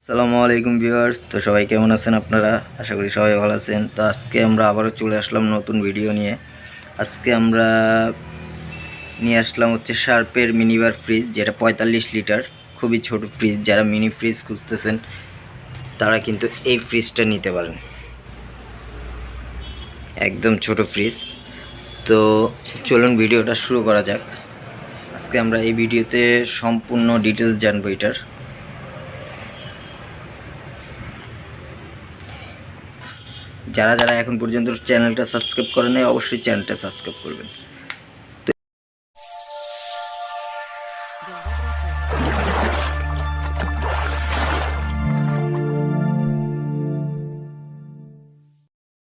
আসসালামু আলাইকুম ভিউয়ার্স। তো সবাই কেমন আছেন আপনারা? আশা করি সবাই ভালো আছেন। তো আজকে আমরা আবারও চলে আসলাম নতুন ভিডিও নিয়ে। আজকে আমরা নিয়ে আসলাম হচ্ছে শার্পের মিনিবার ফ্রিজ, যেটা 45 লিটার, খুবই ছোট ফ্রিজ। যারা মিনি ফ্রিজ খুঁজতেছেন তারা কিন্তু এই ফ্রিজটা নিতে পারেন, একদম ছোট ফ্রিজ। তো চলুন ভিডিওটা শুরু করা যাক। আজকে আমরা এই ভিডিওতে সম্পূর্ণ ডিটেলস জানবো এটার। যারা যারা এখন পর্যন্ত চ্যানেলটা সাবস্ক্রাইব করেন নাই, অবশ্যই চ্যানেলটা সাবস্ক্রাইব করবেন।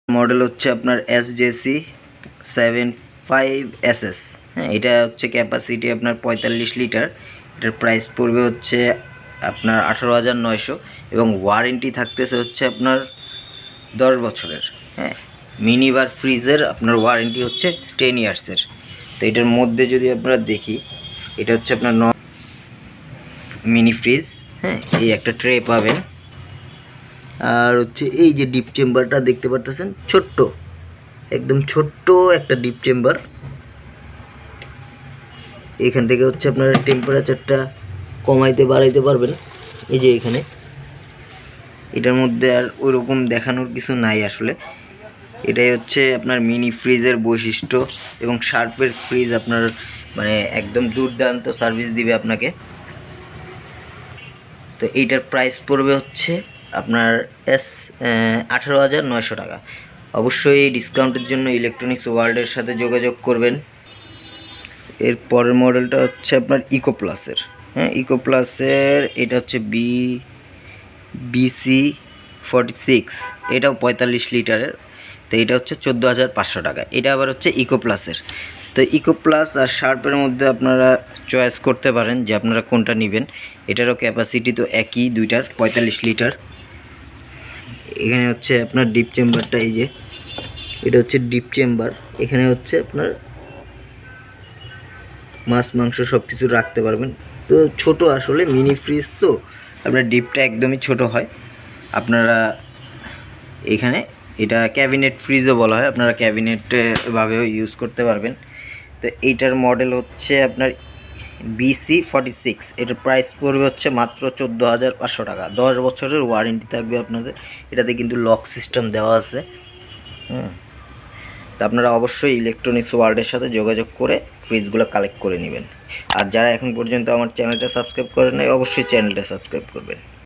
মডেল হচ্ছে আপনার SJC75SS। হ্যাঁ, এটা হচ্ছে ক্যাপাসিটি আপনার 45 লিটার। এটার প্রাইস পড়বে হচ্ছে আপনার 18,900 এবং ওয়ারেন্টি থাকতেছে হচ্ছে আপনার 10 বছরের। হ্যাঁ, মিনিবার ফ্রিজের আপনার ওয়ারেন্টি হচ্ছে 10 ইয়ার্সের। তো এটার মধ্যে যদি আপনারা দেখি, এটা হচ্ছে আপনার মিনি ফ্রিজ। হ্যাঁ, এই একটা ট্রে পাবেন, আর হচ্ছে এই যে ডিপ চেম্বারটা দেখতে পারতেছেন, ছোট্ট, একদম ছোট্ট একটা ডিপ চেম্বার। এখান থেকে হচ্ছে আপনারা টেম্পারেচারটা কমাইতে বাড়াইতে পারবেন। এই যে এখানে, এটার মধ্যে আর ওইরকম দেখানোর কিছু নাই আসলে। এটাই হচ্ছে আপনার মিনি ফ্রিজের বৈশিষ্ট্য, এবং শার্পের ফ্রিজ আপনার মানে একদম দুর্দান্ত সার্ভিস দিবে আপনাকে। তো এইটার প্রাইস পড়বে হচ্ছে আপনার 18,900 টাকা। অবশ্যই এই ডিসকাউন্টের জন্য ইলেকট্রনিক্স ওয়ার্ল্ডের সাথে যোগাযোগ করবেন। এর পরের মডেলটা হচ্ছে আপনার ইকো প্লাসের। হ্যাঁ, ইকো প্লাসের এটা হচ্ছে BC46। এটাও 45 লিটারের। তো এটা হচ্ছে 14,500 টাকা। এটা আবার হচ্ছে ইকো প্লাসের। তো ইকো প্লাস আর শার্পের মধ্যে আপনারা চয়েস করতে পারেন যে আপনারা কোনটা নেবেন। এটারও ক্যাপাসিটি তো একই, দুইটার 45 লিটার। এখানে হচ্ছে আপনার ডিপ চেম্বারটা, এই যে এটা হচ্ছে ডিপ চেম্বার। এখানে হচ্ছে আপনার মাছ মাংস সব কিছু রাখতে পারবেন। তো ছোট আসলে মিনি ফ্রিজ, তো আপনার ডিপটা একদমই ছোট হয়। আপনারা এখানে এটা ক্যাবিনেট ফ্রিজও বলা হয়, আপনারা ক্যাবিনেটভাবেও ইউজ করতে পারবেন। তো এইটার মডেল হচ্ছে আপনার BC46। এটার প্রাইস পড়বে হচ্ছে মাত্র 14,500 টাকা। 10 বছরের ওয়ারেন্টি থাকবে আপনাদের। এটাতে কিন্তু লক সিস্টেম দেওয়া আছে। তো আপনারা অবশ্যই ইলেকট্রনিক্স ওয়ার্ল্ডের সাথে যোগাযোগ করে ফ্রিজগুলো কালেক্ট করে নেবেন। আর যারা এখন পর্যন্ত আমার চ্যানেলটা সাবস্ক্রাইব করেন নাই, অবশ্যই চ্যানেলটা সাবস্ক্রাইব করবেন।